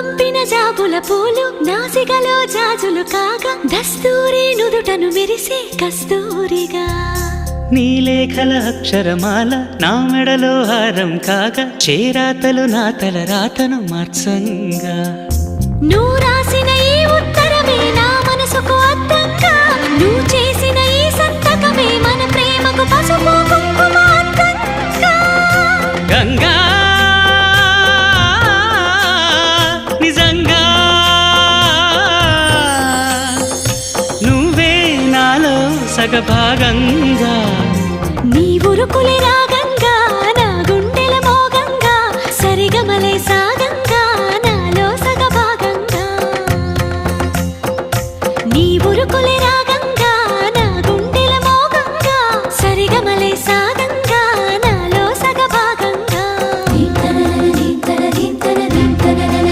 పంపిన జాబుల పూలు నాసికలో జాజులు కాగా దస్తూరి నుదుటను మెరిసే కస్తూరిగా నీ లేఖల అక్షరమాల నా మెడలో హారం కాగా చేరాతలు నా తల రాతను మార్చంగా నువ్వు రాసిన ఈ ఉత్తరమే నా మనసుకు అర్థంగా నువ్వు చేసిన ఈ సంతకమే మన ప్రేమకు పసుపు కుంకుమ అర్థంగా గంగా నిజంగా నువ్వే నాలో సగభాగంగా నీ ఉరుకులే రాగా